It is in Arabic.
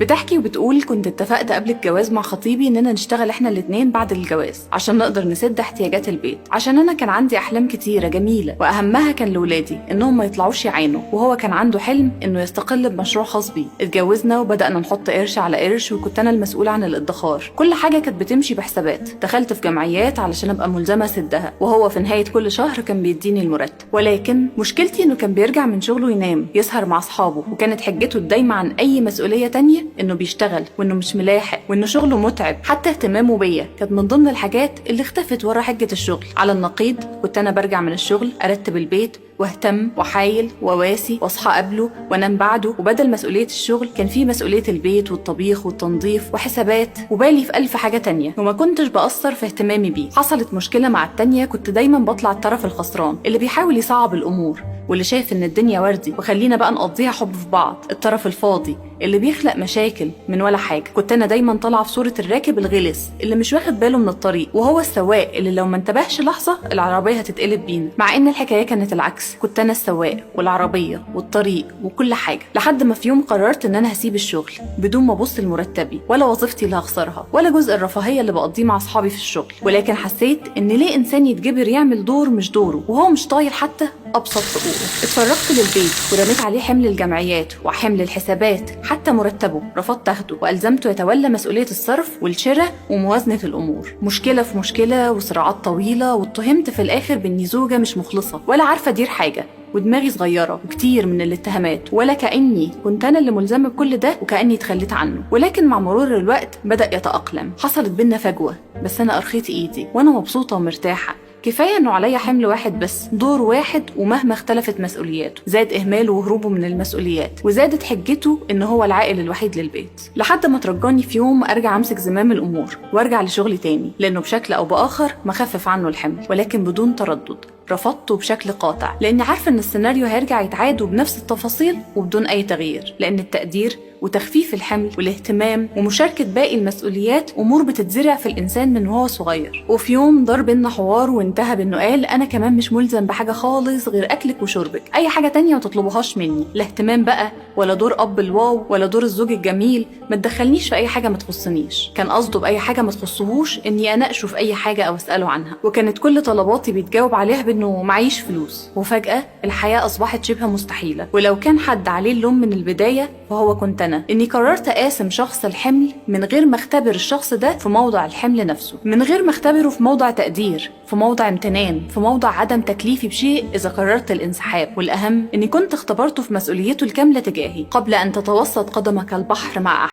بتحكي وبتقول كنت اتفقت قبل الجواز مع خطيبي اننا نشتغل احنا الاتنين بعد الجواز عشان نقدر نسد احتياجات البيت، عشان انا كان عندي احلام كتيره جميله واهمها كان لولادي انهم ما يطلعوش يعانوا، وهو كان عنده حلم انه يستقل بمشروع خاص بيه. اتجوزنا وبدانا نحط قرش على قرش، وكنت انا المسؤوله عن الادخار. كل حاجه كانت بتمشي بحسابات. دخلت في جمعيات علشان ابقى ملزمه اسدها، وهو في نهايه كل شهر كان بيديني المرتب. ولكن مشكلتي انه كان بيرجع من شغله ينام يسهر مع اصحابه، وكانت حجته الدايمه عن اي مسؤوليه تانية انه بيشتغل وانه مش ملاحق وانه شغله متعب. حتى اهتمامه بيا كانت من ضمن الحاجات اللي اختفت ورا حجه الشغل. على النقيض كنت انا برجع من الشغل ارتب البيت واهتم وحايل وواسي واصحى قبله وانام بعده، وبدل مسؤوليه الشغل كان في مسؤوليه البيت والطبيخ والتنظيف وحسابات وبالي في الف حاجه تانية، وما كنتش بقصر في اهتمامي بيه. حصلت مشكله مع التانية، كنت دايما بطلع الطرف الخسران اللي بيحاول يصعب الامور واللي شايف ان الدنيا وردي وخلينا بقى نقضيها حب في بعض. الطرف الفاضي اللي بيخلق مشاكل من ولا حاجه. كنت انا دايما طالعه في صوره الراكب الغلس اللي مش واخد باله من الطريق، وهو السواق اللي لو ما انتبهش لحظه العربيه هتتقلب بينا. مع ان الحكايه كانت العكس، كنت انا السواق والعربيه والطريق وكل حاجه. لحد ما في يوم قررت ان انا هسيب الشغل بدون ما ابص لمرتبي ولا وظيفتي اللي هخسرها ولا جزء الرفاهيه اللي بقضيه مع اصحابي في الشغل. ولكن حسيت ان ليه انسان يتجبر يعمل دور مش دوره وهو مش طايل حتى ابسط حقوقه. اتفرغت للبيت ورميت عليه حمل الجمعيات وحمل الحسابات، حتى مرتبه رفضت اخده والزمته يتولى مسؤوليه الصرف والشراء وموازنه الامور. مشكله في مشكله وصراعات طويله، واتهمت في الاخر باني زوجه مش مخلصه ولا عارفه ادير حاجه، ودماغي صغيره وكتير من الاتهامات، ولا كاني كنت انا اللي ملزمه بكل ده وكاني اتخليت عنه. ولكن مع مرور الوقت بدا يتاقلم. حصلت بينا فجوه، بس انا ارخيت ايدي وانا مبسوطه ومرتاحه. كفايه انه عليا حمل واحد بس، دور واحد، ومهما اختلفت مسؤولياته زاد اهماله وهروبه من المسؤوليات، وزادت حجته ان هو العائل الوحيد للبيت. لحد ما ترجاني في يوم ارجع امسك زمام الامور وارجع لشغلي تاني، لانه بشكل او باخر مخفف عنه الحمل. ولكن بدون تردد رفضته بشكل قاطع، لاني عارفه ان السيناريو هيرجع يتعاد وبنفس التفاصيل وبدون اي تغيير، لان التقدير وتخفيف الحمل والاهتمام ومشاركة باقي المسؤوليات أمور بتتزرع في الإنسان من وهو صغير. وفي يوم ضرب لنا حوار وانتهى بأنه قال أنا كمان مش ملزم بحاجة خالص غير أكلك وشربك، أي حاجة تانية ما تطلبوهاش مني، لا اهتمام بقى ولا دور أب الواو ولا دور الزوج الجميل، ما تدخلنيش في أي حاجة ما تخصنيش. كان قصده بأي حاجة ما تخصهوش إني أناقشه في أي حاجة أو أسأله عنها، وكانت كل طلباتي بيتجاوب عليها بأنه معيش فلوس. وفجأة الحياة أصبحت شبه مستحيلة، ولو كان حد عليه اللوم من البداية فهو كنت أنا. إني قررت أقاسم شخص الحمل من غير ما اختبر الشخص ده في موضع الحمل نفسه، من غير ما اختبره في موضع تقدير، في موضع امتنان، في موضع عدم تكليفي بشيء إذا قررت الانسحاب. والأهم إني كنت اختبرته في مسؤوليته الكاملة تجاهي قبل أن تتوسط قدمك البحر مع